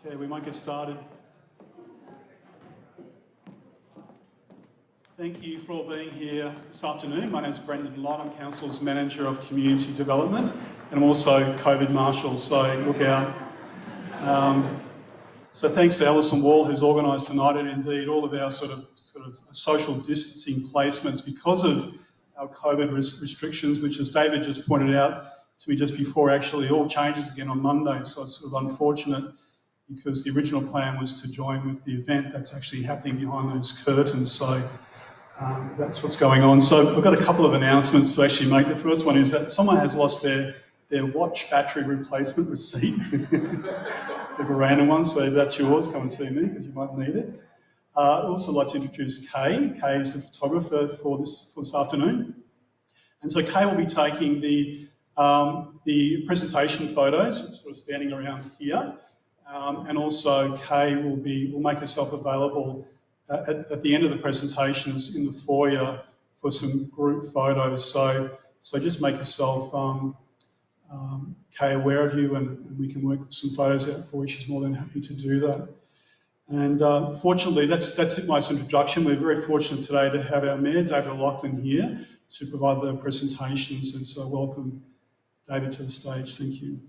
Okay, we might get started. Thank you for all being here this afternoon. My name is Brendan Lott. I'm Council's Manager of Community Development, and I'm also COVID Marshal, so look out. So thanks to Alison Wall, who's organised tonight, and indeed all of our sort of social distancing placements because of our COVID restrictions, which, as David just pointed out to me just before, actually all changes again on Monday. So it's sort of unfortunate because the original plan was to join with the event that's actually happening behind those curtains. So that's what's going on. So I've got a couple of announcements to actually make. The first one is that someone has lost their watch battery replacement receipt. A random one, so if that's yours, come and see me because you might need it. I'd also like to introduce Kay. Kay is the photographer for this afternoon. And so Kay will be taking the presentation photos, sort of standing around here. And also Kay will make herself available at the end of the presentations in the foyer for some group photos. So just make yourself Kay aware of you, and we can work some photos out for you. She's more than happy to do that. And fortunately, that's it, my introduction. We're very fortunate today to have our Mayor, David O'Loughlin, here to provide the presentations. And so welcome, David, to the stage. Thank you.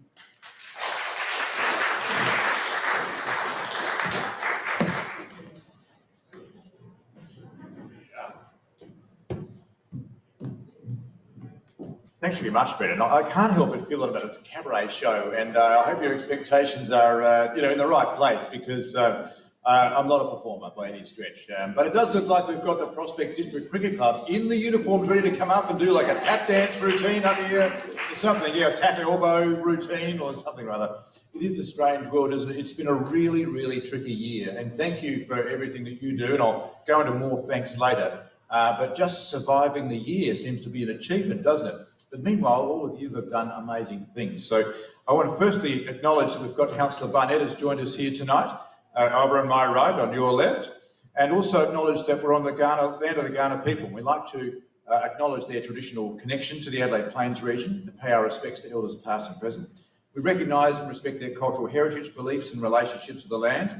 Thanks very much, Brendan. I can't help but feel that it's a cabaret show, and I hope your expectations are, in the right place, because I'm not a performer by any stretch. But it does look like we've got the Prospect District Cricket Club in the uniforms ready to come up and do like a tap dance routine up here, or something, tap elbow routine or something or other. It is a strange world, isn't it? It's been a really, really tricky year, and thank you for everything that you do, and I'll go into more thanks later. But just surviving the year seems to be an achievement, doesn't it? But meanwhile, all of you have done amazing things. So I want to firstly acknowledge that we've got Councillor Barnett has joined us here tonight, over on my right, on your left, and also acknowledge that we're on the land of the Kaurna people. We like to acknowledge their traditional connection to the Adelaide Plains region and pay our respects to elders past and present. We recognise and respect their cultural heritage, beliefs and relationships with the land,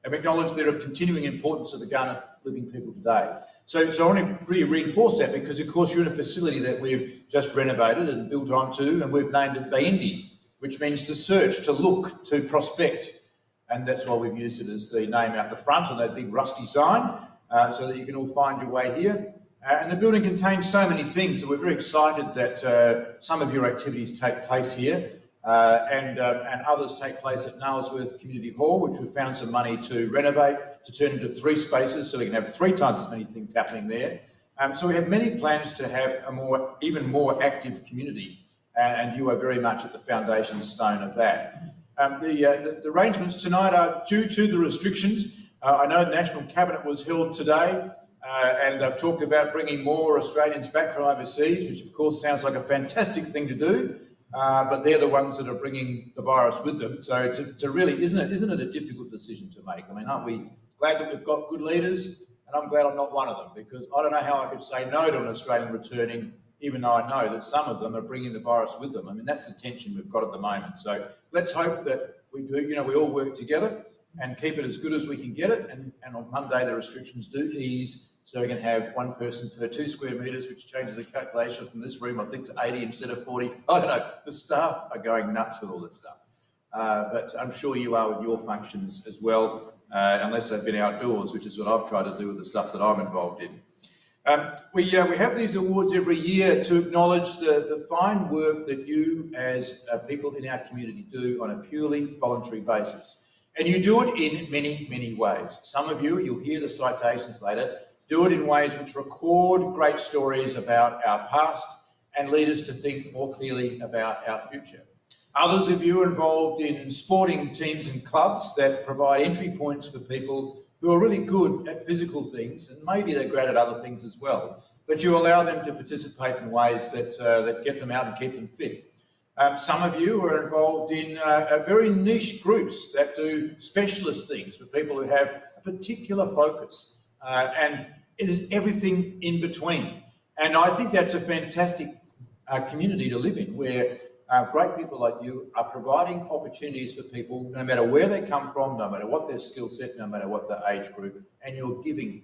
and we acknowledge their continuing importance to the Kaurna living people today. So I want to really reinforce that because, of course, you're in a facility that we've just renovated and built onto, and we've named it Baindi, which means to search, to look, to prospect. And that's why we've used it as the name out the front on that big rusty sign, so that you can all find your way here. And the building contains so many things, so we're very excited that some of your activities take place here, and others take place at Nailsworth Community Hall, which we've found some money to renovate, to turn into 3 spaces, so we can have 3 times as many things happening there. So we have many plans to have a even more active community, and you are very much at the foundation stone of that. The arrangements tonight are due to the restrictions. I know the National Cabinet was held today, and they've talked about bringing more Australians back from overseas, which of course sounds like a fantastic thing to do. But they're the ones that are bringing the virus with them. So it's a really, isn't it a difficult decision to make? I mean, aren't we glad that we've got good leaders? And I'm glad I'm not one of them, because I don't know how I could say no to an Australian returning, even though I know that some of them are bringing the virus with them. I mean, that's the tension we've got at the moment. So let's hope that we do, we all work together and keep it as good as we can get it. And on Monday, the restrictions do ease, so we can have 1 person per 2 square metres, which changes the calculation from this room, I think, to 80 instead of 40. I don't know. The staff are going nuts with all this stuff. But I'm sure you are with your functions as well, unless they've been outdoors, which is what I've tried to do with the stuff that I'm involved in. We have these awards every year to acknowledge the fine work that you as people in our community do on a purely voluntary basis. And you do it in many, many ways. Some of you, you'll hear the citations later, do it in ways which record great stories about our past and lead us to think more clearly about our future. Others of you are involved in sporting teams and clubs that provide entry points for people who are really good at physical things, and maybe they're great at other things as well, but you allow them to participate in ways that get them out and keep them fit. Some of you are involved in very niche groups that do specialist things for people who have a particular focus, and it is everything in between. And I think that's a fantastic community to live in, where great people like you are providing opportunities for people, no matter where they come from, no matter what their skill set, no matter what their age group, and you're giving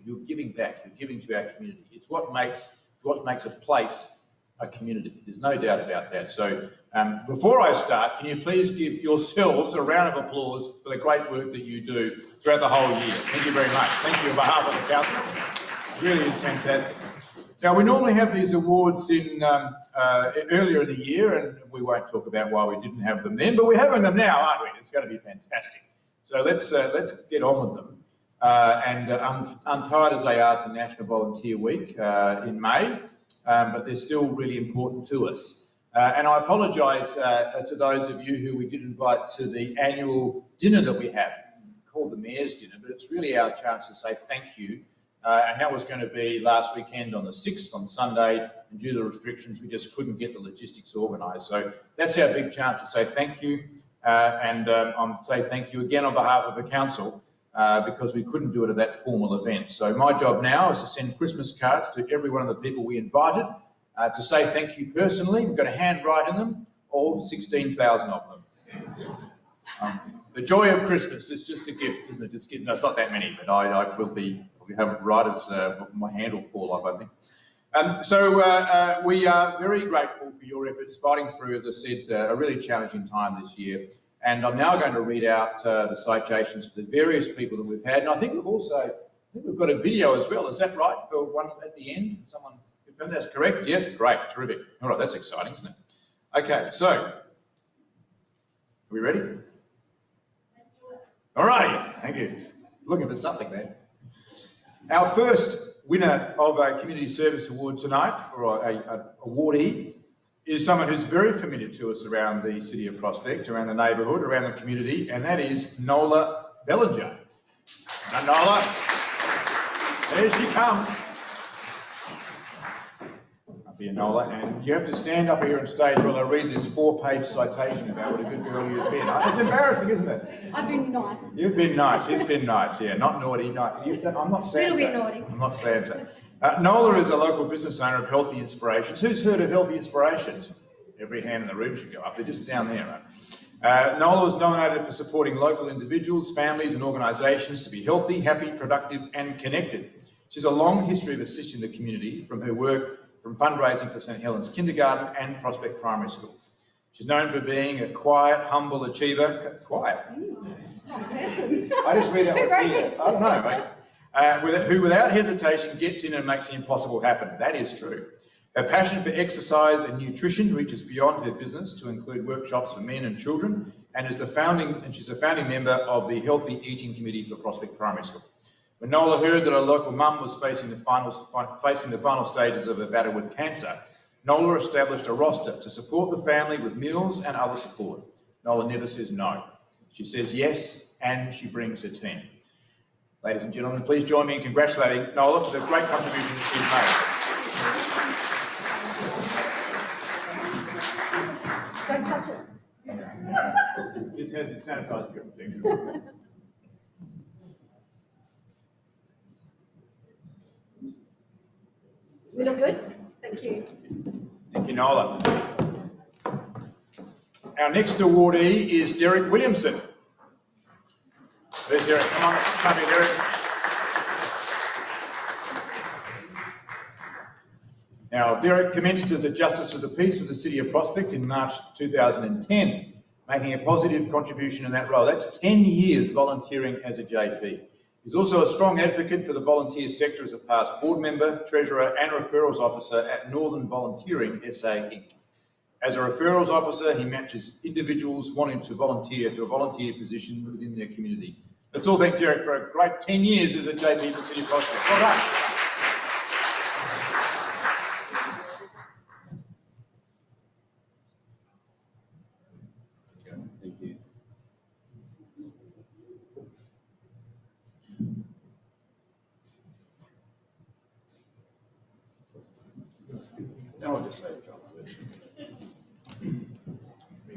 back, you're giving to our community. It's what makes a place a community. There's no doubt about that. So before I start, can you please give yourselves a round of applause for the great work that you do throughout the whole year. Thank you very much. Thank you on behalf of the council. It really is fantastic. Now, we normally have these awards in earlier in the year, and we won't talk about why we didn't have them then, but we're having them now, aren't we? It's going to be fantastic. So let's get on with them. Untied as they are to National Volunteer Week in May, but they're still really important to us. And I apologise to those of you who we did invite to the annual dinner that we have, called the Mayor's Dinner, but it's really our chance to say thank you. And that was going to be last weekend on the 6th, on Sunday, and due to restrictions, we just couldn't get the logistics organised. So that's our big chance to say thank you, and I'll say thank you again on behalf of the council, because we couldn't do it at that formal event. So my job now is to send Christmas cards to every one of the people we invited, to say thank you personally. We've got a handwrite in them, all 16,000 of them. The joy of Christmas is just a gift, isn't it? Just gift. No, it's not that many, but I will be. We have writers, my hand will fall off, I think. So we are very grateful for your efforts fighting through, as I said, a really challenging time this year. And I'm now going to read out the citations for the various people that we've had. And I think we've got a video as well. Is that right? For one at the end? Someone confirm that's correct? Yeah, great, terrific. All right, that's exciting, isn't it? Okay, so are we ready? Let's do it. All right, thank you. Looking for something there. Our first winner of a Community Service Award tonight, or an awardee, is someone who's very familiar to us around the city of Prospect, around the neighbourhood, around the community, and that is Nola Bellinger. And Nola, there she comes. Up here, Nola, and you have to stand up here on stage while I read this 4-page citation about what a good girl you've been. It's embarrassing, isn't it? I've been nice. You've been nice. It's been nice, yeah. Not naughty. Nice. I'm not Santa. A little bit naughty. I'm not Santa. Nola is a local business owner of Healthy Inspirations. Who's heard of Healthy Inspirations? Every hand in the room should go up. They're just down there, right? Nola was nominated for supporting local individuals, families and organisations to be healthy, happy, productive and connected. She has a long history of assisting the community from her work from fundraising for St Helens Kindergarten and Prospect Primary School. She's known for being a quiet, humble achiever. Quiet? Person. I just read out what's here. I don't know, mate. Who without hesitation gets in and makes the impossible happen. That is true. Her passion for exercise and nutrition reaches beyond her business to include workshops for men and children, and she's a founding member of the Healthy Eating Committee for Prospect Primary School. When Nola heard that her local mum was facing the final stages of her battle with cancer, Nola established a roster to support the family with meals and other support. Nola never says no. She says yes, and she brings her team. Ladies and gentlemen, please join me in congratulating Nola for the great contribution that she's made. Don't touch it. This has been sanitised for everything. We look good? Thank you. Thank you, Nola. Our next awardee is Derrick Williamson. There's Derrick. Come here, Derrick. Now, Derrick commenced as a Justice of the Peace for the City of Prospect in March 2010, making a positive contribution in that role. That's 10 years volunteering as a JP. He's also a strong advocate for the volunteer sector as a past board member, treasurer and referrals officer at Northern Volunteering SA Inc. As a referrals officer, he matches individuals wanting to volunteer to a volunteer position within their community. Let's all thank Derrick for a great 10 years as a JP for City of Prospect. Well done. Thank you. Now I'll just say it, John.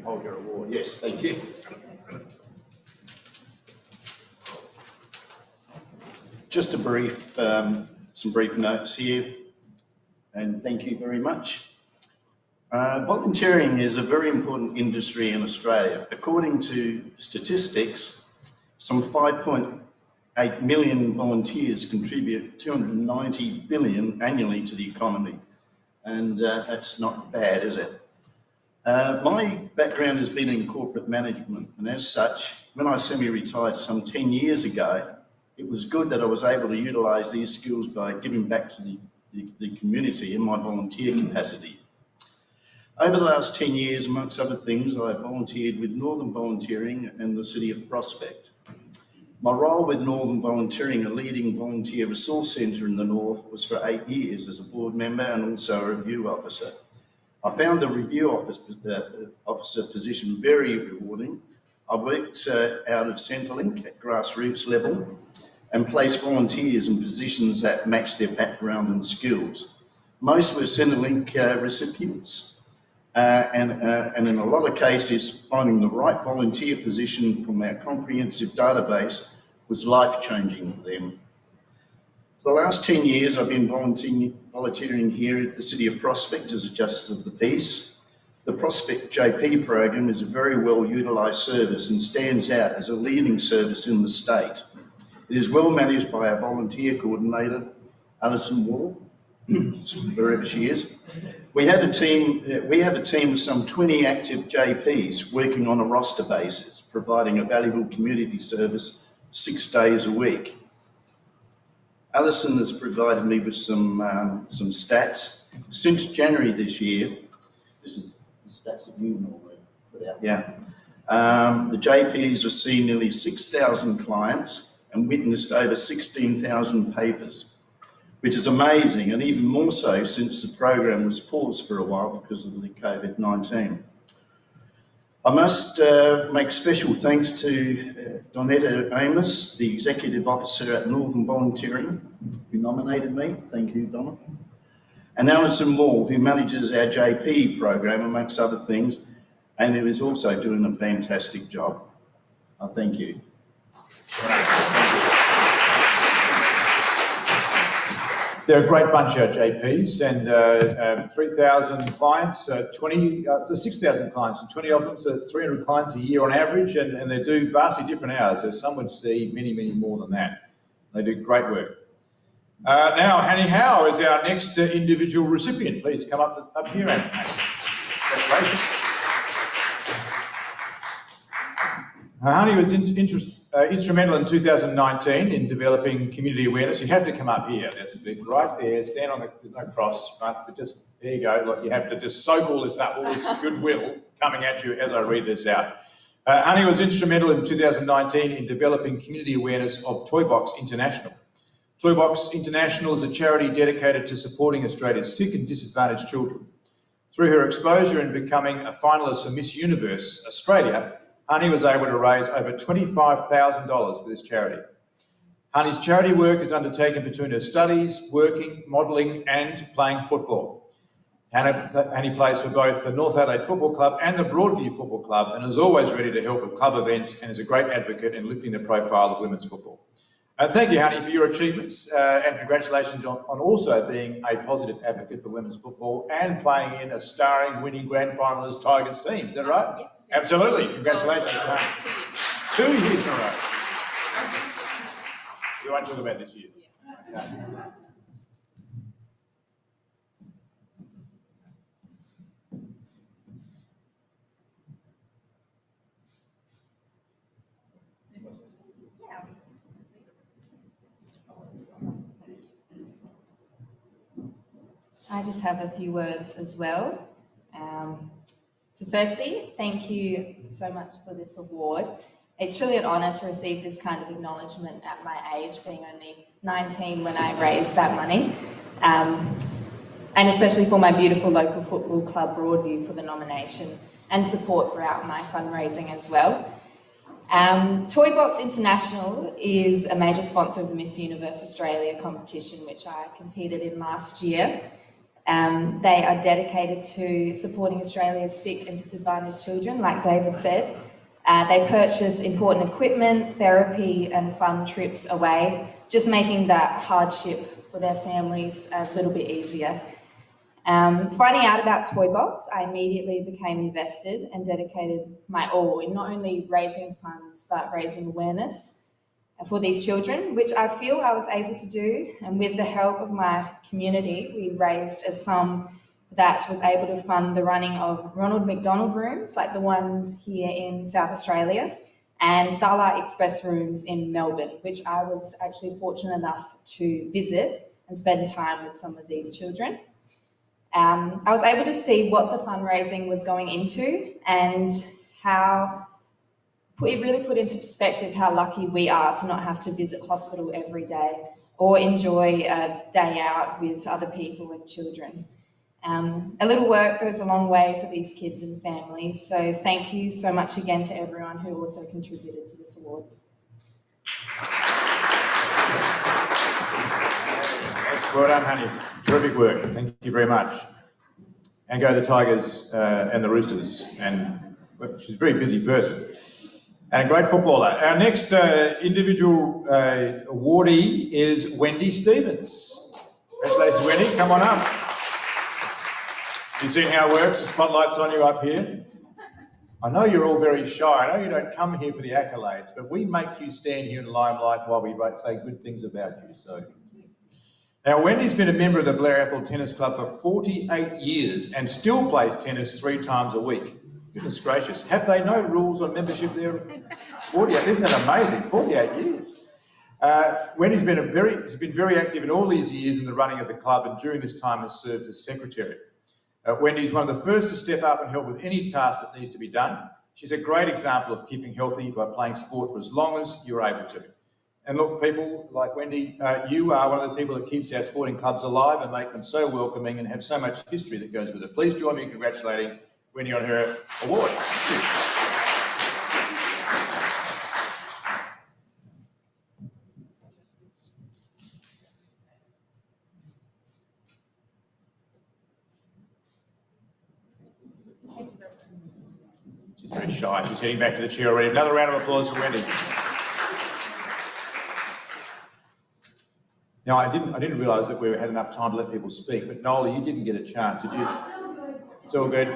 Hold your award. Yes, thank you. Just a brief, some brief notes here, and thank you very much. Volunteering is a very important industry in Australia. According to statistics, some 5.8 million volunteers contribute 290 billion annually to the economy. And that's not bad, is it? My background has been in corporate management, and as such, when I semi-retired some 10 years ago, it was good that I was able to utilise these skills by giving back to the community in my volunteer capacity. Over the last 10 years, amongst other things, I volunteered with Northern Volunteering and the City of Prospect. My role with Northern Volunteering, a leading volunteer resource centre in the North, was for 8 years as a board member and also a review officer. I found the review officer position very rewarding. I worked out of Centrelink at grassroots level and placed volunteers in positions that matched their background and skills. Most were Centrelink recipients. And in a lot of cases, finding the right volunteer position from our comprehensive database was life-changing for them. For the last 10 years, I've been volunteering here at the City of Prospect as a Justice of the Peace. The Prospect JP program is a very well-utilised service and stands out as a leading service in the state. It is well managed by our volunteer coordinator, Alison Wall, wherever she is. We have a team of some 20 active JPs working on a roster basis, providing a valuable community service 6 days a week. Alison has provided me with some stats. Since January this year, this is the stats that you normally put out. Yeah. The JPs have seen nearly 6,000 clients and witnessed over 16,000 papers, which is amazing, and even more so since the program was paused for a while because of the COVID-19. I must make special thanks to Donetta Amos, the Executive Officer at Northern Volunteering, who nominated me. Thank you, Donna. And Alison Moore, who manages our JP program, amongst other things, and who is also doing a fantastic job. I thank you. They're a great bunch of JPs, and 3,000 clients, 6,000 clients, and 20 of them, so it's 300 clients a year on average, and they do vastly different hours. So some would see many, many more than that. They do great work. Now, Hanny Howe is our next individual recipient. Please come up here, and congratulations. Hanny was instrumental in 2019 in developing community awareness. You have to come up here. That's right there. Stand on there's no cross, but just there you go. Look, you have to just soak all this up, all this goodwill coming at you as I read this out. Hanny was instrumental in 2019 in developing community awareness of Toybox International. Toybox International is a charity dedicated to supporting Australia's sick and disadvantaged children. Through her exposure and becoming a finalist for Miss Universe Australia, Hanny was able to raise over $25,000 for this charity. Hanny's charity work is undertaken between her studies, working, modelling and playing football. Hanny plays for both the North Adelaide Football Club and the Broadview Football Club and is always ready to help with club events and is a great advocate in lifting the profile of women's football. Thank you, Hanny, for your achievements and congratulations on also being a positive advocate for women's football and playing in a starring, winning grand finalist Tigers team. Is that right? Yes. Absolutely. Congratulations, Hanny. 2 years in a row. We won't talk about this year. Yeah. Okay. I just have a few words as well. So firstly, thank you so much for this award. It's truly an honour to receive this kind of acknowledgement at my age, being only 19 when I raised that money, and especially for my beautiful local football club Broadview for the nomination and support throughout my fundraising as well. Toybox International is a major sponsor of the Miss Universe Australia competition, which I competed in last year. They are dedicated to supporting Australia's sick and disadvantaged children, like David said. They purchase important equipment, therapy and fun trips away, just making that hardship for their families a little bit easier. Finding out about Toy Box, I immediately became invested and dedicated my all in not only raising funds, but raising awareness for these children, which I feel I was able to do. And with the help of my community, we raised a sum that was able to fund the running of Ronald McDonald rooms, like the ones here in South Australia, and Starlight Express rooms in Melbourne, which I was actually fortunate enough to visit and spend time with some of these children. I was able to see what the fundraising was going into and how it really put into perspective how lucky we are to not have to visit hospital every day or enjoy a day out with other people and children. A little work goes a long way for these kids and families, so thank you so much again to everyone who also contributed to this award. Well done, honey. Terrific work. Thank you very much. And go the Tigers and the Roosters. And well, she's a very busy person and a great footballer. Our next individual awardee is Wendy Stevens. Congratulations, Wendy. Come on up. You see how it works? The spotlight's on you up here. I know you're all very shy. I know you don't come here for the accolades, but we make you stand here in the limelight while we say good things about you. So. Now, Wendy's been a member of the Blair Athol Tennis Club for 48 years and still plays tennis 3 times a week. Goodness gracious. Have they no rules on membership there? 48, isn't that amazing? 48 years. Wendy's been very active in all these years in the running of the club, and during this time has served as secretary. Wendy's one of the first to step up and help with any task that needs to be done. She's a great example of keeping healthy by playing sport for as long as you're able to. And look, people like Wendy, you are one of the people that keeps our sporting clubs alive and make them so welcoming and have so much history that goes with it. Please join me in congratulating Wendy on her award. She's very shy. She's heading back to the chair already. Another round of applause for Wendy. Now, I didn't realise that we had enough time to let people speak, but Nola, you didn't get a chance, did you? It's all good.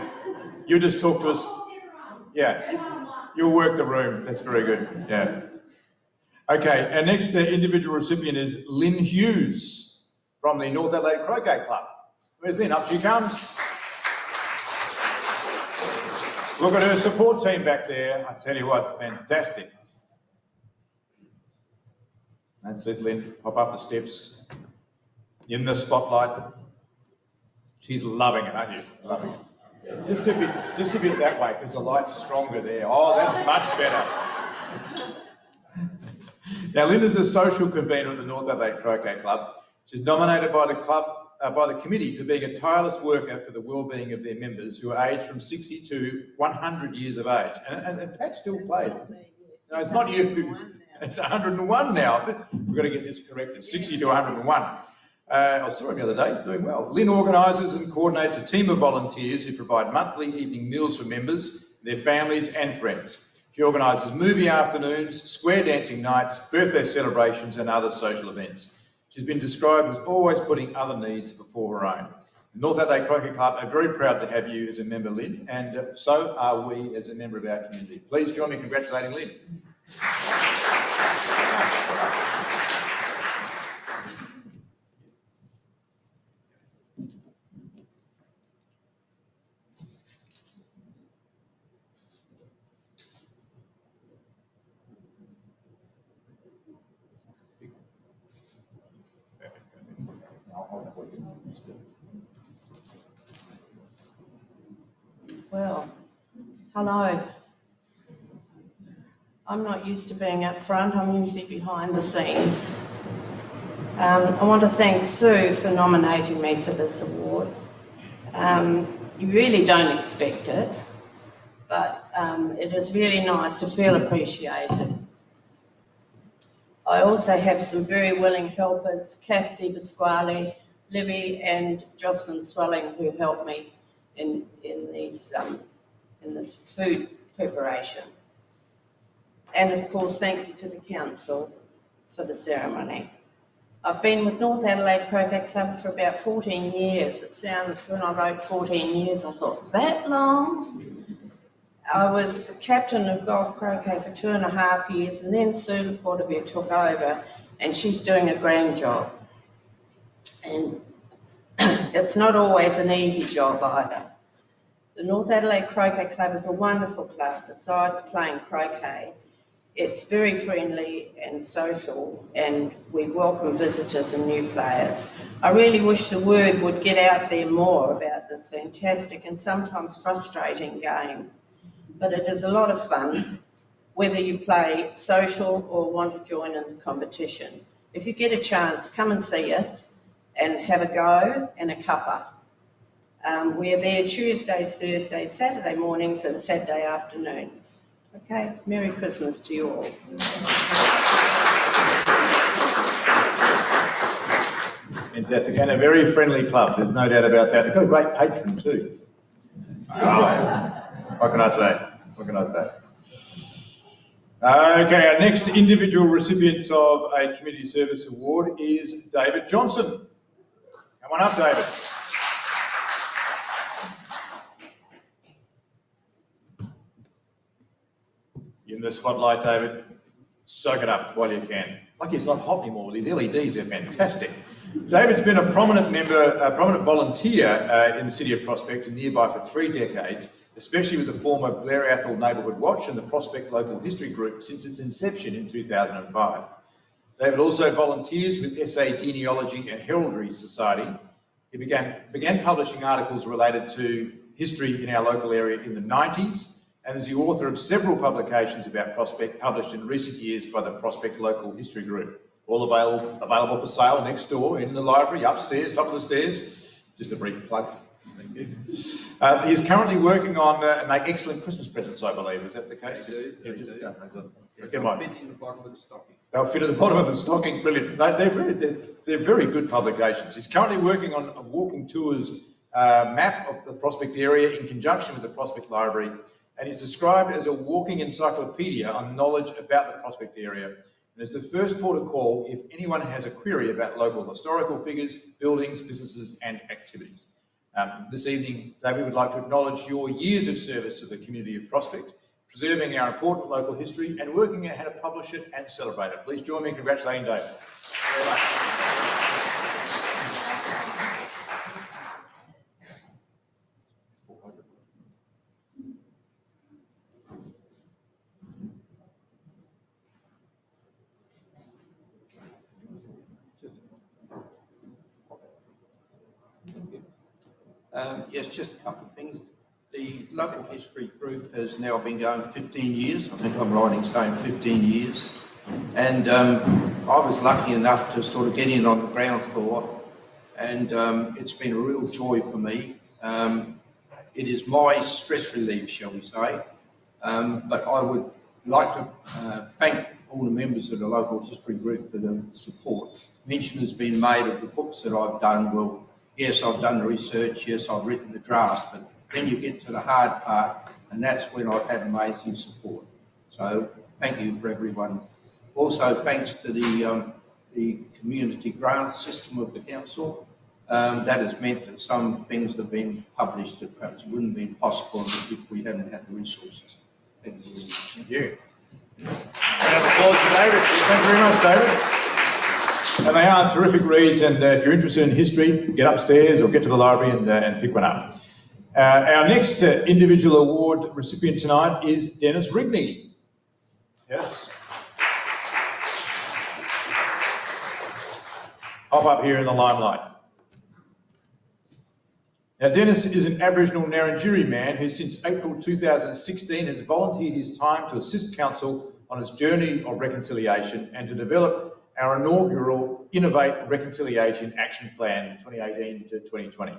You just talk to us. Yeah. You'll work the room. That's very good. Yeah. Okay, our next individual recipient is Lynn Hughes from the North Adelaide Croquet Club. Where's Lynn? Up she comes. Look at her support team back there. I tell you what, fantastic. That's it, Lynn. Pop up the steps. In the spotlight. She's loving it, aren't you? Loving it. Just a bit that way, because the light's stronger there. Oh, that's much better. Now, Lynn is a social convener of the North Adelaide Croquet Club. She's nominated by the club, by the committee for being a tireless worker for the well-being of their members who are aged from 60 to 100 years of age. And Pat still plays. No, it's not you. It's 101 now. We've got to get this corrected. 60 to 101. I saw him the other day. He's doing well. Lynn organises and coordinates a team of volunteers who provide monthly evening meals for members, their families and friends. She organises movie afternoons, square dancing nights, birthday celebrations and other social events. She's been described as always putting other needs before her own. The North Adelaide Croquet Club are very proud to have you as a member, Lynn, and so are we as a member of our community. Please join me in congratulating Lynn. Well, hello. I'm not used to being up front, I'm usually behind the scenes. I want to thank Sue for nominating me for this award. You really don't expect it, but it is really nice to feel appreciated. I also have some very willing helpers, Kath Di Pasquale, Libby and Jocelyn Swelling, who helped me in this food preparation. And of course, thank you to the council for the ceremony. I've been with North Adelaide Croquet Club for about 14 years. It sounds, when I wrote 14 years, I thought, that long? I was the captain of golf croquet for 2.5 years, and then Sue Porterville took over, and she's doing a grand job. And it's not always an easy job either. The North Adelaide Croquet Club is a wonderful club. Besides playing croquet, it's very friendly and social, and we welcome visitors and new players. I really wish the word would get out there more about this fantastic and sometimes frustrating game. But it is a lot of fun, whether you play social or want to join in the competition. If you get a chance, come and see us and have a go and a cuppa. We're there Tuesdays, Thursdays, Saturday mornings and Saturday afternoons. Okay, Merry Christmas to you all. Fantastic, and a very friendly club, there's no doubt about that. They've got a great patron too. What can I say? What can I say? Okay, our next individual recipient of a Community Service Award is David Johnson. Come on up, David. You're in the spotlight, David. Soak it up while you can. Lucky it's not hot anymore. These LEDs are fantastic. David's been a prominent volunteer in the City of Prospect and nearby for 3 decades, especially with the former Blair Athol Neighbourhood Watch and the Prospect Local History Group since its inception in 2005. David also volunteers with SA Genealogy and Heraldry Society. He began publishing articles related to history in our local area in the 90s, and is the author of several publications about Prospect published in recent years by the Prospect Local History Group. All available for sale next door in the library, upstairs, top of the stairs. Just a brief plug. Thank you. He's currently working on make excellent Christmas presents, I believe. Is that the case? They do. Fit in the bottom of the stocking. They'll fit at the bottom of the stocking. Brilliant. No, they're very good publications. He's currently working on a walking tours map of the Prospect area in conjunction with the Prospect Library, and it's described as a walking encyclopedia on knowledge about the Prospect area. And it's the first port of call if anyone has a query about local historical figures, buildings, businesses, and activities. This evening, David would like to acknowledge your years of service to the community of Prospect, preserving our important local history and working out how to publish it and celebrate it. Please join me in congratulating David. Yes, just a couple of things. The local history group has now been going 15 years. I think I'm right in saying 15 years. And I was lucky enough to sort of get in on the ground floor, and it's been a real joy for me. It is my stress relief, shall we say. But I would like to thank all the members of the local history group for the support. Mention has been made of the books that I've done. Well, yes, I've done the research, yes, I've written the drafts, but then you get to the hard part, and that's when I've had amazing support. So thank you for everyone. Also, thanks to the community grant system of the council. That has meant that some things have been published that perhaps wouldn't have been possible if we hadn't had the resources. Thank you very much. Thank you. Round of applause for David. Thank you very much, David. And they are terrific reads, and if you're interested in history, get upstairs or get to the library and pick one up. Our next individual award recipient tonight is Dennis Ridley. Yes. Hop up here in the limelight. Now, Dennis is an Aboriginal Narrandjeri man who since April 2016 has volunteered his time to assist Council on its journey of reconciliation and to develop our inaugural Innovate Reconciliation Action Plan 2018 to 2020.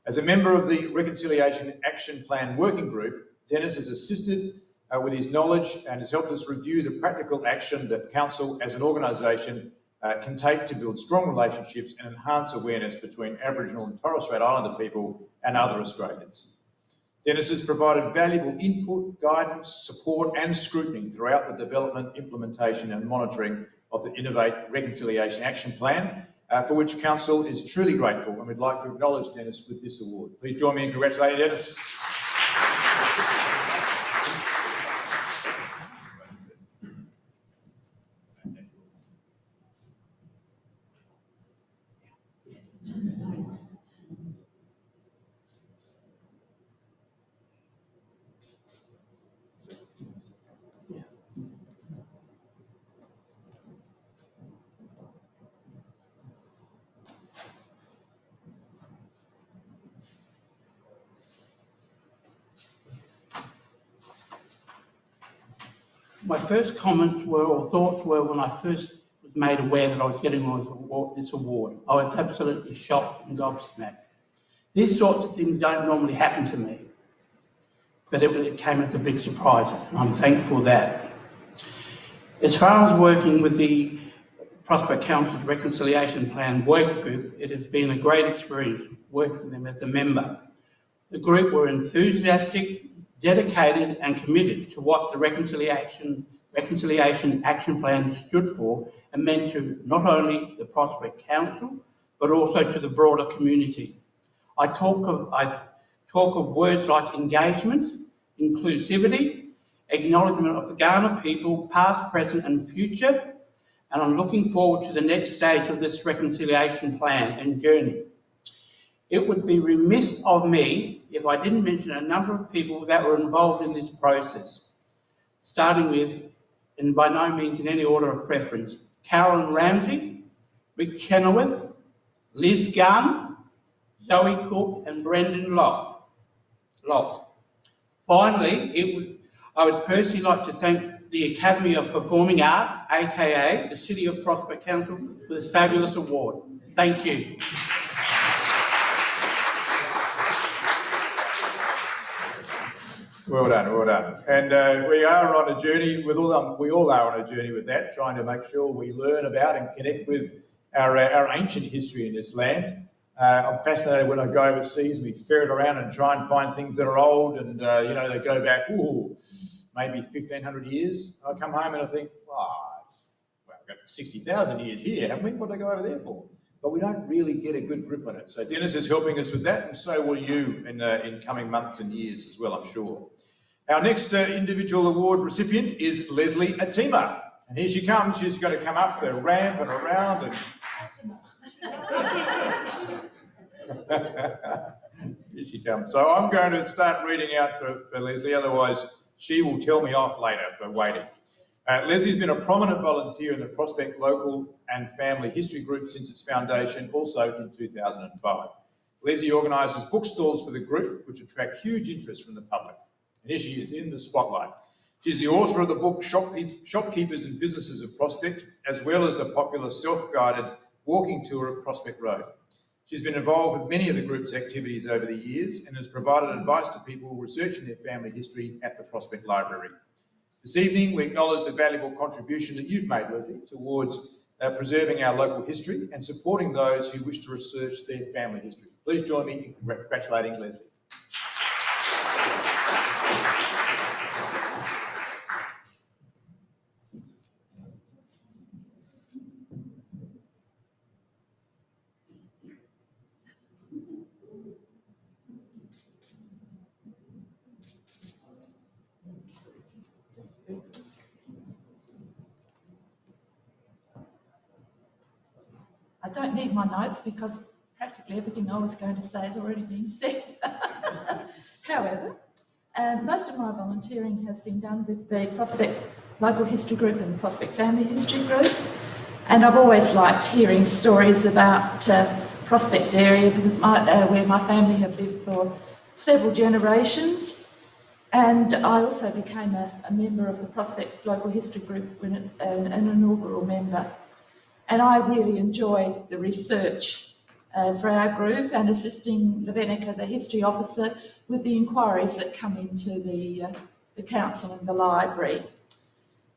As a member of the Reconciliation Action Plan Working Group, Dennis has assisted with his knowledge and has helped us review the practical action that Council as an organisation can take to build strong relationships and enhance awareness between Aboriginal and Torres Strait Islander people and other Australians. Dennis has provided valuable input, guidance, support and scrutiny throughout the development, implementation and monitoring of the Innovate Reconciliation Action Plan, for which Council is truly grateful, and we'd like to acknowledge Dennis with this award. Please join me in congratulating Dennis. My first comments were, or thoughts were, when I first was made aware that I was getting this award, I was absolutely shocked and gobsmacked. These sorts of things don't normally happen to me, but it came as a big surprise, and I'm thankful for that. As far as working with the Prospect Council's Reconciliation Plan Working Group, it has been a great experience working with them as a member. The group were enthusiastic, dedicated and committed to what the Reconciliation Action Plan stood for and meant to not only the Prospect Council, but also to the broader community. I talk of words like engagement, inclusivity, acknowledgement of the Kaurna people, past, present and future, and I'm looking forward to the next stage of this reconciliation plan and journey. It would be remiss of me if I didn't mention a number of people that were involved in this process, starting with, and by no means in any order of preference, Carolyn Ramsey, Rick Chenoweth, Liz Gunn, Zoe Cook and Brendan Lott. Finally, I would personally like to thank the Academy of Performing Arts, aka the City of Prospect Council, for this fabulous award. Thank you. Well done, well done. And we are on a journey we all are on a journey with that, trying to make sure we learn about and connect with our ancient history in this land. I'm fascinated when I go overseas, we ferret around and try and find things that are old and, they go back, maybe 1,500 years. I come home and I think, we've got 60,000 years here, haven't we? What do I go over there for? But we don't really get a good grip on it. So Dennis is helping us with that, and so will you in coming months and years as well, I'm sure. Our next individual award recipient is Leslie Atima. And here she comes. She's going to come up the ramp and around. Here she comes. So I'm going to start reading out for Leslie, otherwise she will tell me off later for waiting. Leslie's been a prominent volunteer in the Prospect Local and Family History Group since its foundation, also in 2005. Leslie organises bookstalls for the group, which attract huge interest from the public. And here she is in the spotlight. She's the author of the book Shopkeepers and Businesses of Prospect, as well as the popular self-guided walking tour of Prospect Road. She's been involved with many of the group's activities over the years and has provided advice to people researching their family history at the Prospect Library. This evening, we acknowledge the valuable contribution that you've made, Leslie, towards preserving our local history and supporting those who wish to research their family history. Please join me in congratulating Leslie. I don't need my notes because practically everything I was going to say has already been said. However, most of my volunteering has been done with the Prospect Local History Group and the Prospect Family History Group. And I've always liked hearing stories about Prospect area because where my family have lived for several generations. And I also became a member of the Prospect Local History Group, an inaugural member. And I really enjoy the research for our group and assisting Levenica, the history officer, with the inquiries that come into the council and the library.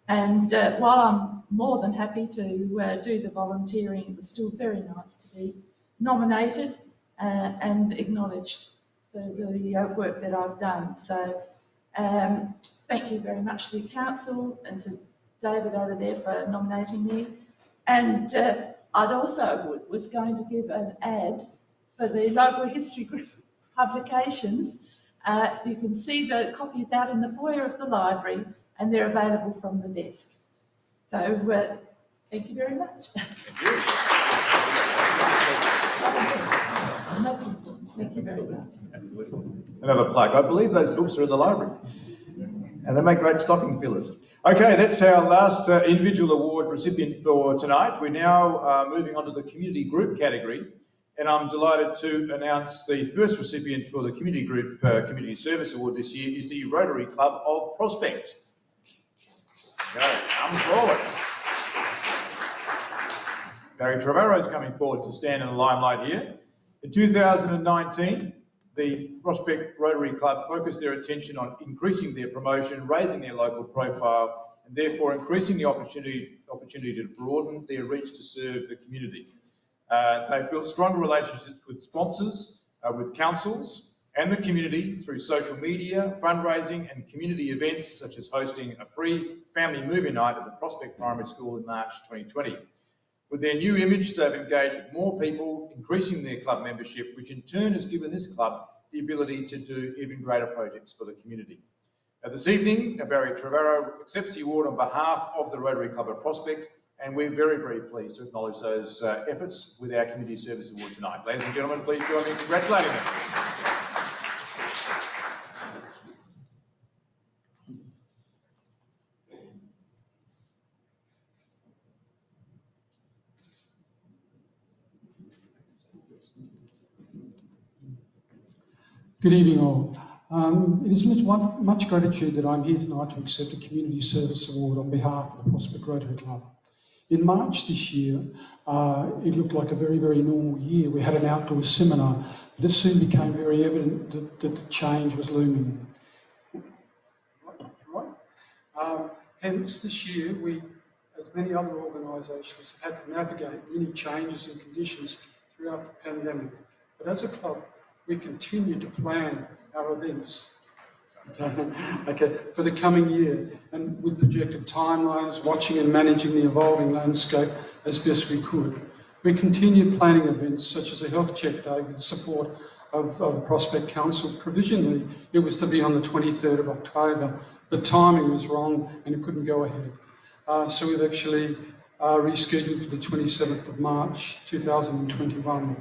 And while I'm more than happy to do the volunteering, it was still very nice to be nominated and acknowledged for the work that I've done. So thank you very much to the council and to David over there for nominating me. And I'd also was going to give an ad for the local history group publications. You can see the copies out in the foyer of the library, and they're available from the desk. So thank you very much. Thank you very much. Absolutely. Another plug. I believe those books are in the library, and they make great stocking fillers. Okay, that's our last individual award recipient for tonight. We're now moving on to the community group category, and I'm delighted to announce the first recipient for the community group community service award this year is the Rotary Club of Prospect. Okay, come forward. Barry Trevorrow is coming forward to stand in the limelight here. In 2019, the Prospect Rotary Club focused their attention on increasing their promotion, raising their local profile, and therefore increasing the opportunity to broaden their reach to serve the community. They've built stronger relationships with sponsors, with councils and the community through social media, fundraising and community events such as hosting a free family movie night at the Prospect Primary School in March 2020. With their new image, they've engaged with more people, increasing their club membership, which in turn has given this club the ability to do even greater projects for the community. This evening, Barry Trevorrow accepts the award on behalf of the Rotary Club of Prospect, and we're very, very pleased to acknowledge those efforts with our Community Service Award tonight. Ladies and gentlemen, please join me in congratulating them. Good evening all. It is with much gratitude that I'm here tonight to accept a Community Service Award on behalf of the Prospect Rotary Club. In March this year, it looked like a very, very normal year. We had an outdoor seminar, but it soon became very evident that the change was looming. Hence, this year, we, as many other organisations, have had to navigate many changes and conditions throughout the pandemic. But as a club, we continue to plan our events for the coming year, and with projected timelines, watching and managing the evolving landscape as best we could. We continued planning events such as a health check day with support of the Prospect Council. Provisionally, it was to be on the 23rd of October, but timing was wrong and it couldn't go ahead. So we've actually rescheduled for the 27th of March 2021.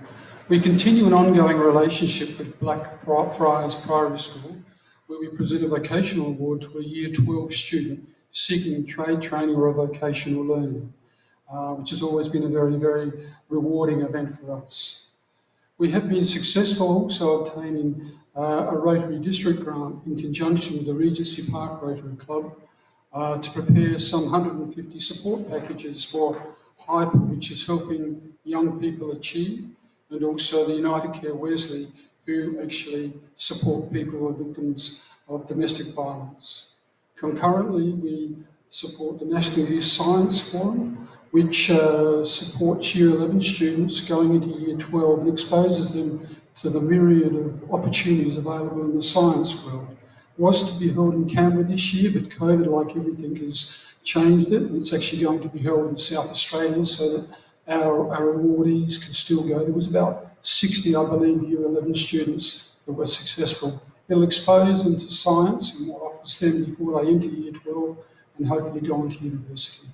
We continue an ongoing relationship with Blackfriars Primary School, where we present a vocational award to a Year 12 student seeking trade training or a vocational learning, which has always been a very, very rewarding event for us. We have been successful also obtaining a Rotary District grant in conjunction with the Regency Park Rotary Club to prepare some 150 support packages for HYPE, which is helping young people achieve, and also the United Care Wesley, who actually support people who are victims of domestic violence. Concurrently, we support the National Youth Science Forum, which supports Year 11 students going into Year 12 and exposes them to the myriad of opportunities available in the science world. It was to be held in Canberra this year, but COVID, like everything, has changed it. It's actually going to be held in South Australia so that our awardees can still go. There was about 60, I believe, Year 11 students that were successful. It'll expose them to science and what offers them before they enter Year 12 and hopefully go on to university.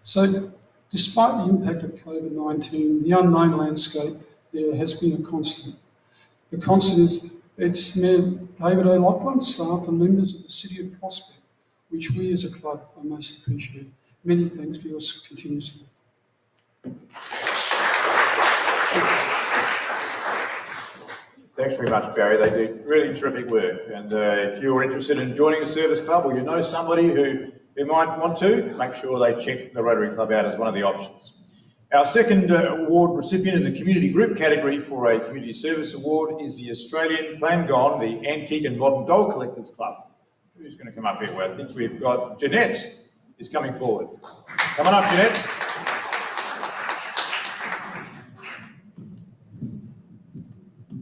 So, despite the impact of COVID-19, the unknown landscape there has been a constant. The constant is, it's Mayor David O'Loughlin, staff and members of the City of Prospect, which we as a club are most appreciative. Many thanks for your continued support. Thanks very much, Barry. They do really terrific work. And if you're interested in joining a service club or you know somebody who might want to, make sure they check the Rotary Club out as one of the options. Our second award recipient in the community group category for a community service award is the Australian Plangon, the Antique and Modern Doll Collectors Club. Who's going to come up here? Well, I think we've got Jeanette is coming forward. Come on up, Jeanette.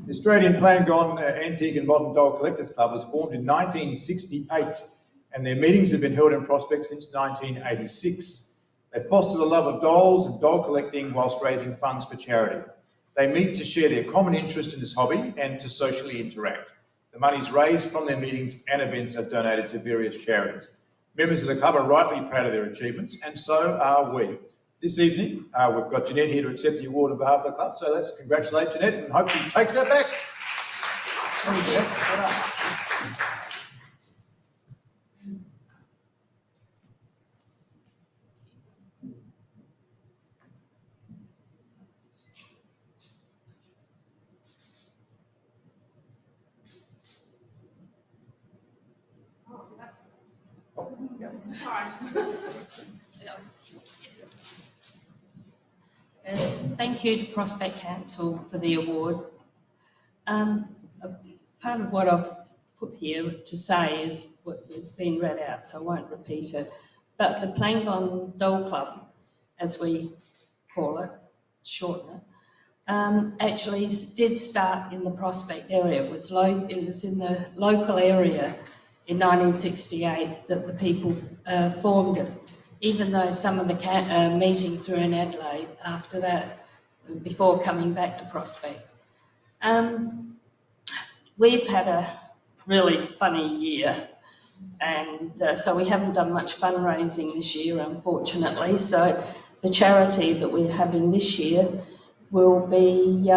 The Australian Plangon Antique and Modern Doll Collectors Club was formed in 1968, and their meetings have been held in Prospect since 1986. They foster the love of dolls and doll collecting whilst raising funds for charity. They meet to share their common interest in this hobby and to socially interact. The monies raised from their meetings and events are donated to various charities. Members of the club are rightly proud of their achievements, and so are we. This evening, we've got Jeanette here to accept the award on behalf of the club, so let's congratulate Jeanette and hope she takes that back. Thank you, Jeanette. Well done. Thank you to Prospect Council for the award. Part of what I've put here to say is what has been read out, so I won't repeat it. But the Plangon Doll Club, as we call it, shorten it, actually did start in the Prospect area. It was in the local area in 1968 that the people formed it, even though some of the meetings were in Adelaide after that, before coming back to Prospect. We've had a really funny year, and so we haven't done much fundraising this year, unfortunately. So the charity that we're having this year will be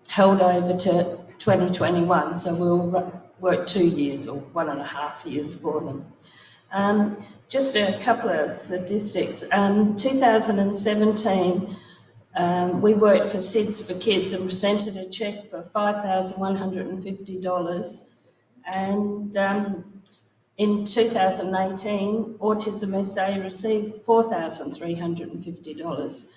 held over to 2021, so we'll work 2 years or 1.5 years for them. Just a couple of statistics. 2017, we worked for SIDS for Kids and presented a cheque for $5,150. And in 2018, Autism SA received $4,350.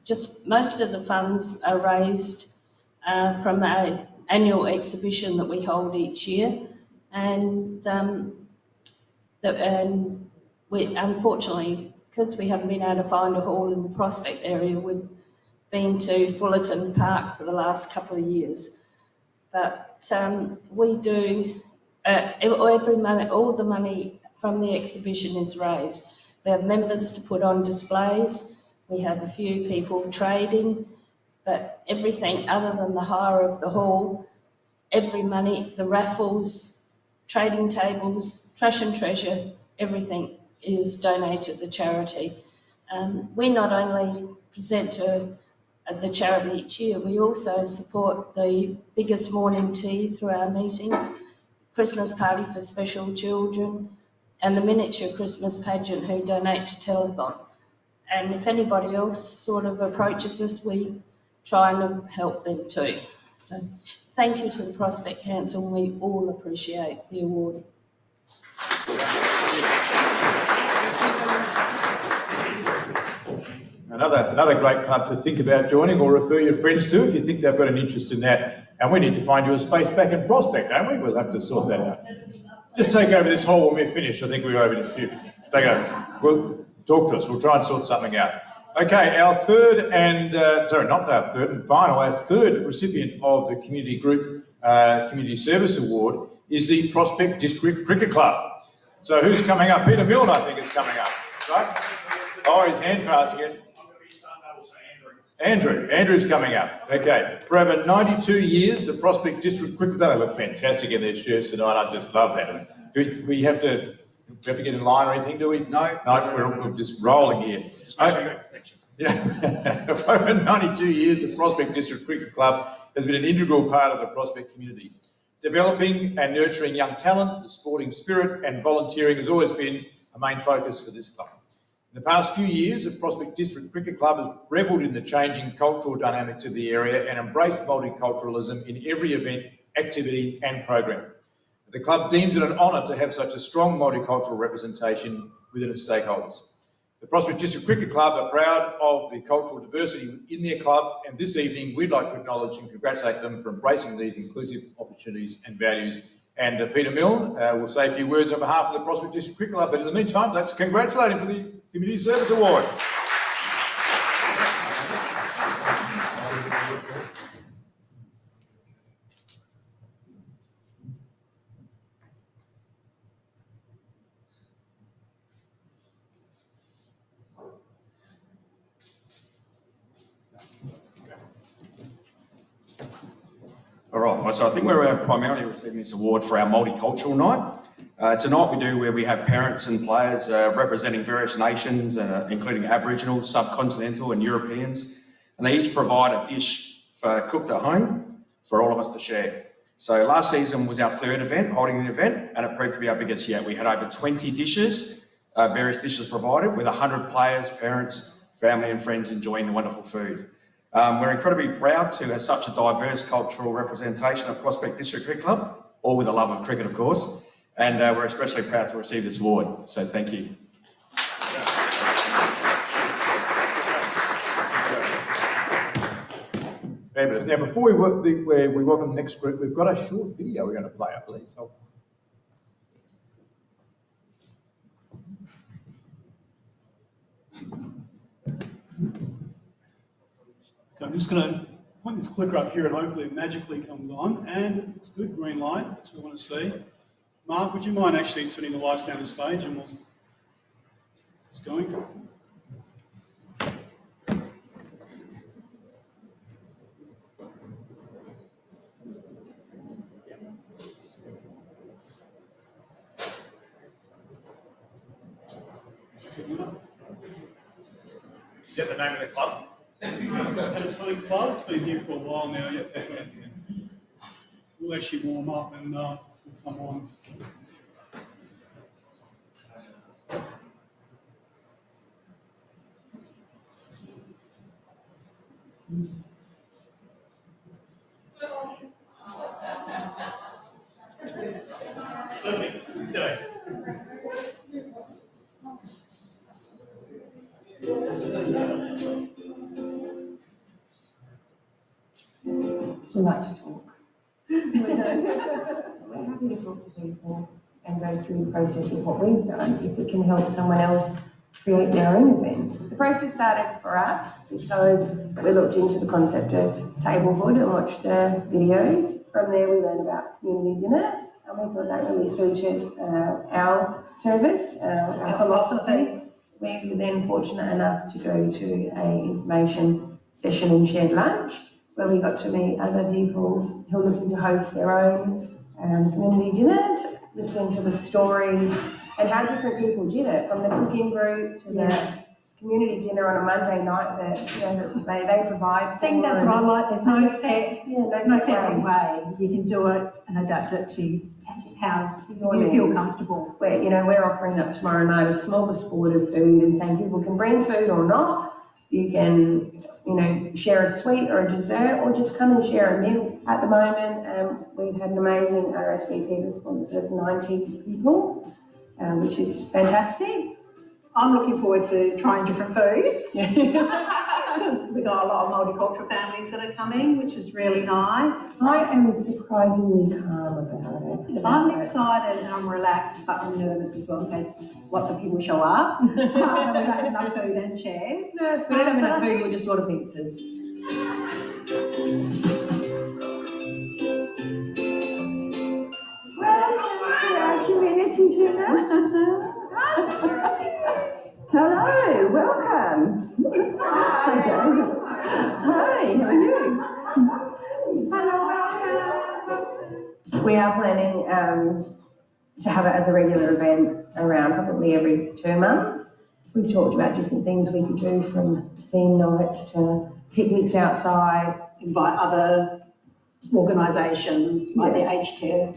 Just most of the funds are raised from an annual exhibition that we hold each year. And we, unfortunately, because we haven't been able to find a hall in the Prospect area, we've been to Fullerton Park for the last couple of years. But we do, every money, all the money from the exhibition is raised. We have members to put on displays, we have a few people trading, but everything other than the hire of the hall, every money, the raffles, trading tables, trash and treasure, everything is donated to the charity. We not only present to the charity each year, we also support the biggest morning tea through our meetings, Christmas party for special children, and the miniature Christmas pageant who donate to telethon. And if anybody else sort of approaches us, we try and help them too. So thank you to the Prospect Council, we all appreciate the award. Another great club to think about joining or refer your friends to if you think they've got an interest in that. And we need to find you a space back in Prospect, don't we? We'll have to sort that out. Just take over this hall when we're finished. I think we're over to you. Take over. Well, talk to us. We'll try and sort something out. Okay, our third and, our third recipient of the Community Group Community Service Award is the Prospect District Cricket Club. So who's coming up? Peter Milne, I think, is coming up, right? Oh, he's hand passing it. Andrew's coming up. Okay. For over 92 years, the Prospect District Cricket, they look fantastic in their shirts tonight. I just love that. Do we have to get in line or anything, do we? No, we're just rolling here. Yeah. For over 92 years, the Prospect District Cricket Club has been an integral part of the Prospect community. Developing and nurturing young talent, the sporting spirit and volunteering has always been a main focus for this club. In the past few years, the Prospect District Cricket Club has revelled in the changing cultural dynamics of the area and embraced multiculturalism in every event, activity and program. The club deems it an honour to have such a strong multicultural representation within its stakeholders. The Prospect District Cricket Club are proud of the cultural diversity in their club, and this evening we'd like to acknowledge and congratulate them for embracing these inclusive opportunities and values. And Peter Milne will say a few words on behalf of the Prospect District Cricket Club, but in the meantime, let's congratulate him for the Community Service Award. So I think we're primarily receiving this award for our multicultural night. It's a night we do where we have parents and players representing various nations, including Aboriginals, subcontinental and Europeans, and they each provide a dish cooked at home for all of us to share. So last season was our third event, holding the event, and it proved to be our biggest yet. We had over 20 dishes, various dishes provided, with 100 players, parents, family and friends enjoying the wonderful food. We're incredibly proud to have such a diverse cultural representation at Prospect District Cricket Club, all with a love of cricket, of course, and we're especially proud to receive this award, so thank you. Fabulous. Now, before we welcome the next group, we've got a short video we're going to play, I believe. Oh. I'm just going to point this clicker up here and hopefully it magically comes on. And it's good, green light, that's what we want to see. Mark, would you mind actually turning the lights down the stage and we'll... It's going. Is that the name of the club? Panasonic Club, it's been here for a while now. Yep, that's right. We'll actually warm up and we'll come on. Perfect. Okay. We like to talk. We're happy to talk to people and go through the process of what we've done if it can help someone else create their own event. The process started for us because we looked into the concept of tablehood and watched the videos. From there we learned about community dinner and we thought that really suited our service, our philosophy. We were then fortunate enough to go to an information session and shared lunch where we got to meet other people who are looking to host their own community dinners, listening to the stories and how different people did it, from the cooking group to the community dinner on a Monday night that they provide. I think that's what I like. There's no set way. You can do it and adapt it to how you feel comfortable. We're offering up tomorrow night a smorgasbord of food and saying people can bring food or not. You can, share a sweet or a dessert or just come and share a meal. At the moment, we've had an amazing RSVP response of 90 people, which is fantastic. I'm looking forward to trying different foods because we've got a lot of multicultural families that are coming, which is really nice. I am surprisingly calm about it. I'm excited and I'm relaxed, but I'm nervous as well in case lots of people show up. We don't have enough food and chairs. No, if we don't have enough food, we'll just order pizzas. Welcome to our community dinner. Hello, welcome. Hi, Joe. Hi, how are you? Hello, welcome. We are planning to have it as a regular event around probably every 2 months. We've talked about different things we could do, from theme nights to picnics outside. Invite other organisations like the aged care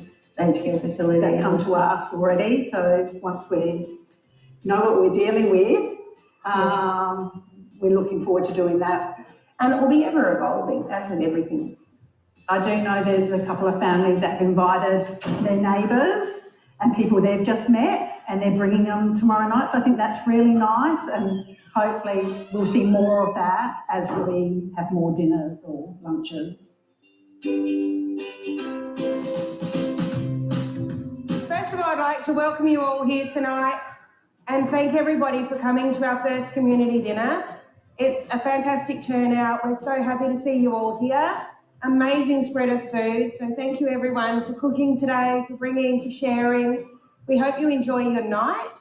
facility that come to us already. So once we know what we're dealing with, we're looking forward to doing that. And it will be ever evolving, as with everything. I do know there's a couple of families that have invited their neighbours and people they've just met, and they're bringing them tomorrow night. So I think that's really nice, and hopefully we'll see more of that as we have more dinners or lunches. First of all, I'd like to welcome you all here tonight and thank everybody for coming to our first community dinner. It's a fantastic turnout. We're so happy to see you all here. Amazing spread of food. So thank you everyone for cooking today, for bringing, for sharing. We hope you enjoy your night.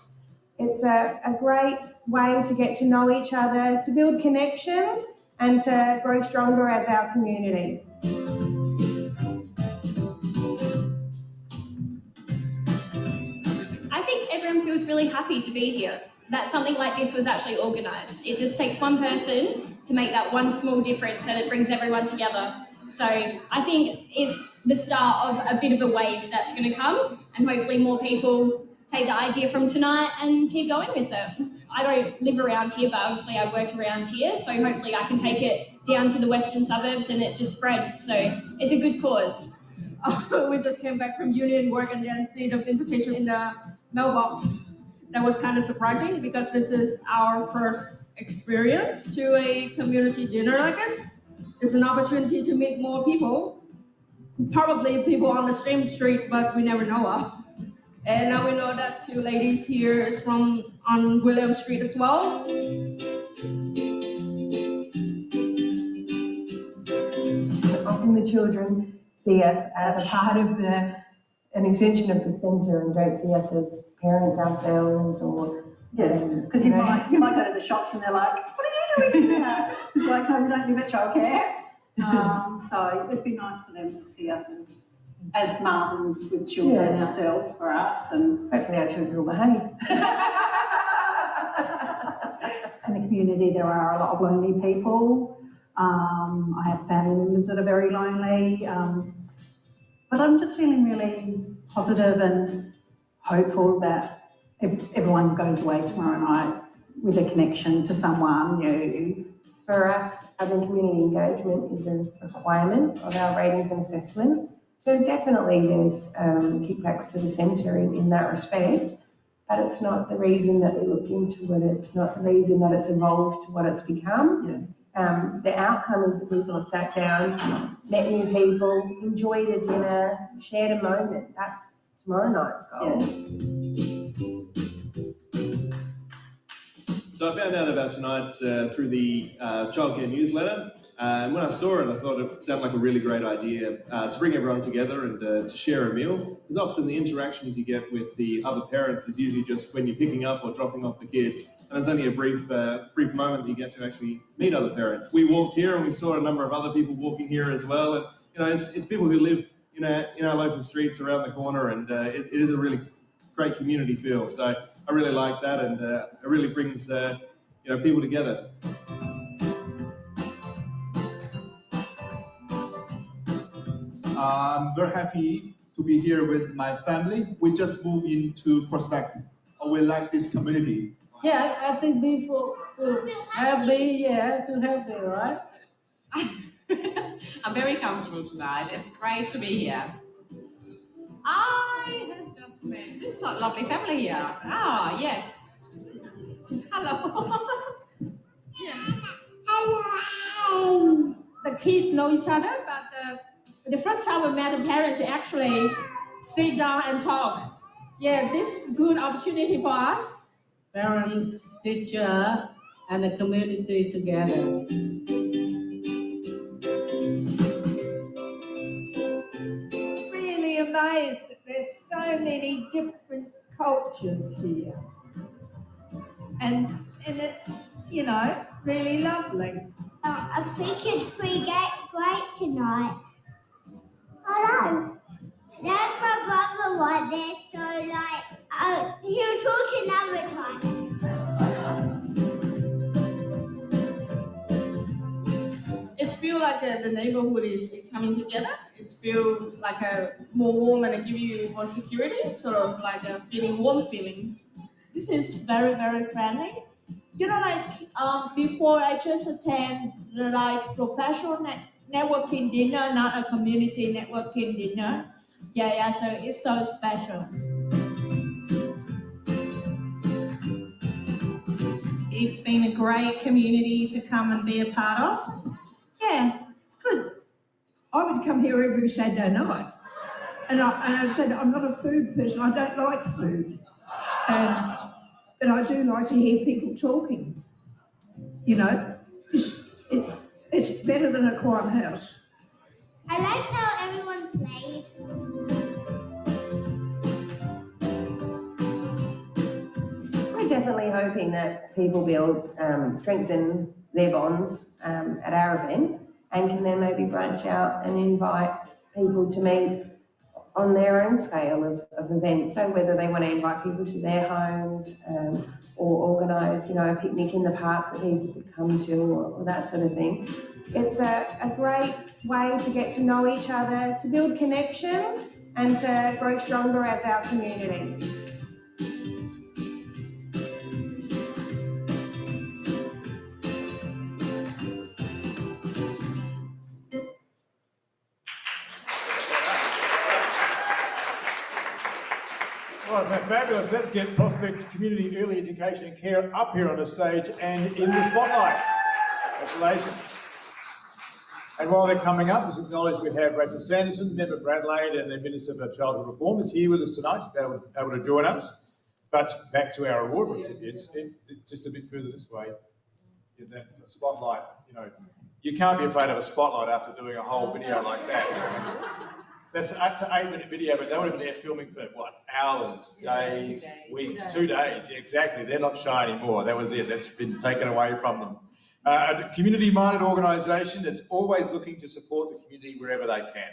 It's a great way to get to know each other, to build connections and to grow stronger as our community. room feels really happy to be here, that something like this was actually organised. It just takes one person to make that one small difference and it brings everyone together. So I think it's the start of a bit of a wave that's going to come, and hopefully more people take the idea from tonight and keep going with it. I don't live around here, but obviously I work around here, so hopefully I can take it down to the western suburbs and it just spreads. So it's a good cause. We just came back from union work and then see the invitation in the mailbox. That was kind of surprising because this is our first experience to a community dinner like this. It's an opportunity to meet more people, probably people on the same street, but we never know of. And now we know that two ladies here is from on William Street as well. Often the children see us as a part of an extension of the centre and don't see us as parents ourselves or... Yeah, because you might go to the shops and they're like, what are you doing here? It's like, no, we don't live at childcare. So it'd be nice for them to see us as mums with children ourselves for us, and hopefully our children will behave. In the community there are a lot of lonely people. I have family members that are very lonely, but I'm just feeling really positive and hopeful that everyone goes away tomorrow night with a connection to someone new. For us, having community engagement is a requirement of our ratings and assessment. So definitely there's kickbacks to the centre in that respect, but it's not the reason that we looked into it. It's not the reason that it's evolved to what it's become. The outcome is that people have sat down, met new people, enjoyed a dinner, shared a moment. That's tomorrow night's goal. So I found out about tonight through the childcare newsletter, and when I saw it, I thought it sounded like a really great idea to bring everyone together and to share a meal. Because often the interactions you get with the other parents is usually just when you're picking up or dropping off the kids, and it's only a brief moment that you get to actually meet other parents. We walked here and we saw a number of other people walking here as well, and it's people who live in our local streets around the corner, and it is a really great community feel. So I really like that, and it really brings people together. I'm very happy to be here with my family. We just moved into Prospect. We like this community. Yeah, I think people feel happy, feel happy, right? I'm very comfortable tonight. It's great to be here. I have just met this lovely family here. Ah, yes. Hello. Hello. The kids know each other, but the first time we met the parents, they actually sit down and talk. Yeah, this is a good opportunity for us. Parents, teacher, and the community together. Really amazed that there's so many different cultures here. And it's, really lovely. I think it's pretty great tonight. Hello. There's my brother right there, so he'll talk another time. It feels like the neighborhood is coming together. It feels like a more warm and give you more security, sort of like a warm feeling. This is very, very friendly. Before I just attend professional networking dinner, not a community networking dinner. Yeah, so it's so special. It's been a great community to come and be a part of. Yeah, it's good. I would come here every Saturday night. And I said, I'm not a food person, I don't like food. But I do like to hear people talking. It's better than a quiet house. I like how everyone played. We're definitely hoping that people build, strengthen their bonds at our event and can then maybe branch out and invite people to meet on their own scale of events. So whether they want to invite people to their homes or organise, a picnic in the park that people could come to or that sort of thing. It's a great way to get to know each other, to build connections and to grow stronger as our community. Well, fabulous. Let's get Prospect Community Early Education and Care up here on the stage and in the spotlight. Congratulations. And while they're coming up, let's acknowledge we have Rachel Sanderson, member for Adelaide and the Minister for Childhood Reform, is here with us tonight, able to join us. But back to our award recipients, just a bit further this way, the spotlight, you can't be afraid of a spotlight after doing a whole video like that. That's up to 8-minute video, but they would have been there filming for, what, hours, days, weeks, 2 days. Yeah, exactly. They're not shy anymore. That was it. That's been taken away from them. A community-minded organisation that's always looking to support the community wherever they can.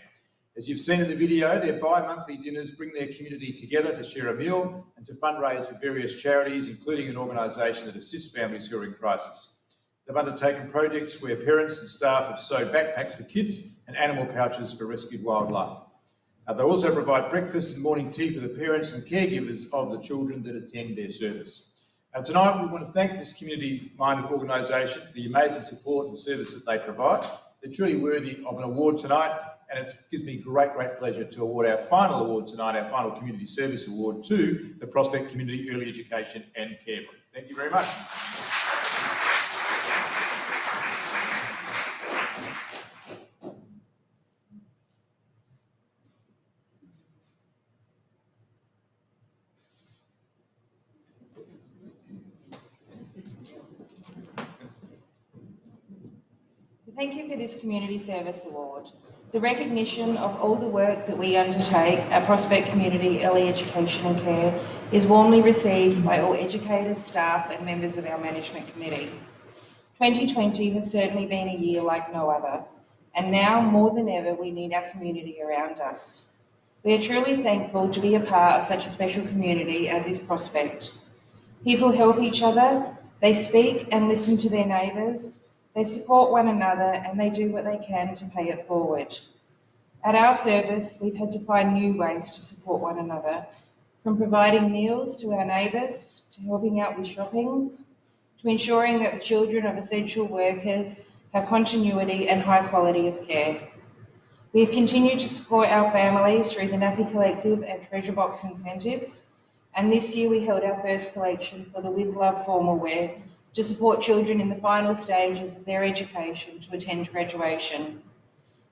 As you've seen in the video, their bi-monthly dinners bring their community together to share a meal and to fundraise for various charities, including an organisation that assists families who are in crisis. They've undertaken projects where parents and staff have sewed backpacks for kids and animal pouches for rescued wildlife. They also provide breakfast and morning tea for the parents and caregivers of the children that attend their service. Tonight we want to thank this community-minded organisation for the amazing support and service that they provide. They're truly worthy of an award tonight, and it gives me great pleasure to award our final award tonight, our final Community Service Award, to the Prospect Community Early Education and Care Group. Thank you very much. Thank you for this Community Service Award. The recognition of all the work that we undertake at Prospect Community Early Education and Care is warmly received by all educators, staff and members of our Management Committee. 2020 has certainly been a year like no other, and now more than ever we need our community around us. We are truly thankful to be a part of such a special community as is Prospect. People help each other, they speak and listen to their neighbours, they support one another and they do what they can to pay it forward. At our service, we've had to find new ways to support one another, from providing meals to our neighbours, to helping out with shopping, to ensuring that the children of essential workers have continuity and high quality of care. We've continued to support our families through the Nappy Collective and Treasure Box incentives, and this year we held our first collection for the With Love formal wear to support children in the final stages of their education to attend graduation.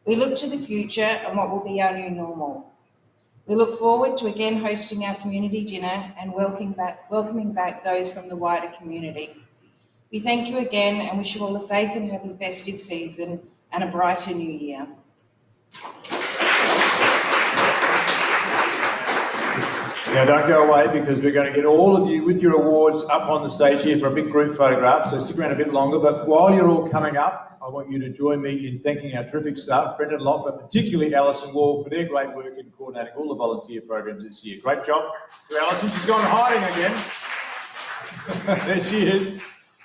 We look to the future and what will be our new normal. We look forward to again hosting our community dinner and welcoming back those from the wider community. We thank you again and wish you all a safe and happy festive season and a brighter new year. Now don't go away because we're going to get all of you with your awards up on the stage here for a big group photograph, so stick around a bit longer. But while you're all coming up, I want you to join me in thanking our terrific staff, Brendan Locke, but particularly Alison Wall for their great work in coordinating all the volunteer programs this year. Great job to Alison. She's gone hiding again. There she is.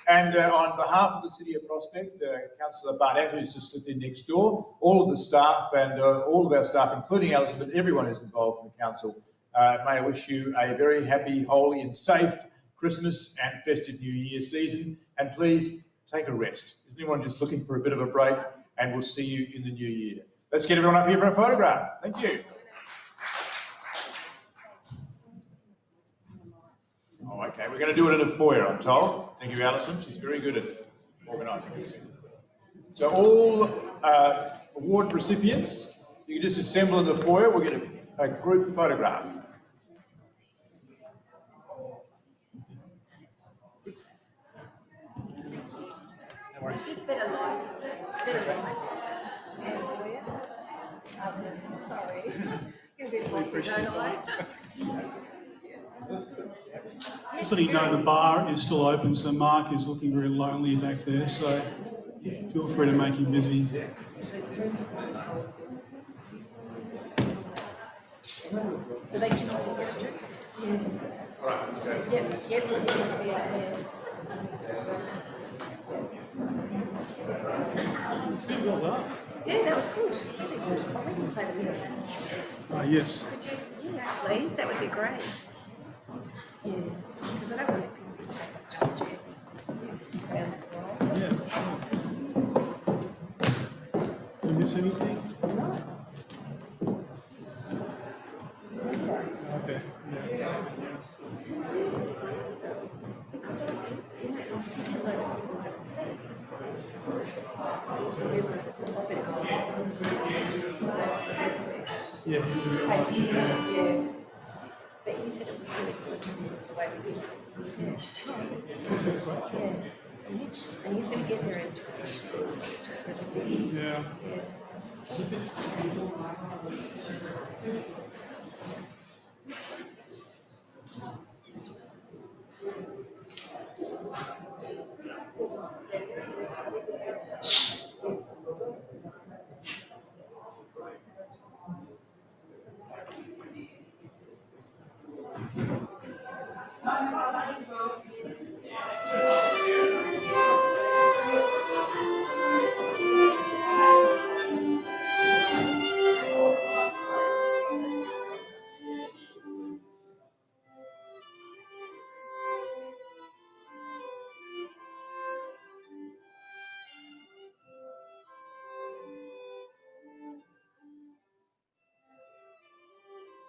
And on behalf of the City of Prospect, Councillor Barnett, who's just slipped in next door, all of the staff and all of our staff, including Alison, but everyone who's involved in the council, may I wish you a very happy, holy and safe Christmas and festive New Year season. And please take a rest. Is anyone just looking for a bit of a break? And we'll see you in the new year. Let's get everyone up here for a photograph. Thank you. Oh, okay. We're going to do it in the foyer, I'm told. Thank you, Alison. She's very good at organising this. So all award recipients, you can just assemble in the foyer. We'll get a group photograph. Just better light. Better light. Sorry. Get a bit closer, don't I? Just letting you know the bar is still open, so Mark is looking very lonely back there, so feel free to make him busy. So they can all get through. Yeah. All right, let's go. Yep, Well done. yeah, that was good. Really good. Oh, we can play the music. Yes. Could you? Yes, please. That would be great. Yeah, because I don't want people to take off just yet. Yes. Yeah, sure. Did I miss anything? No. Okay. Yeah. Because I don't think, it's to learn people how to speak. To realise that we're not better. Yeah, Yeah. But he said it was really good the way we did it. Yeah. And he's going to get there in time, which is really big. Yeah. Yeah.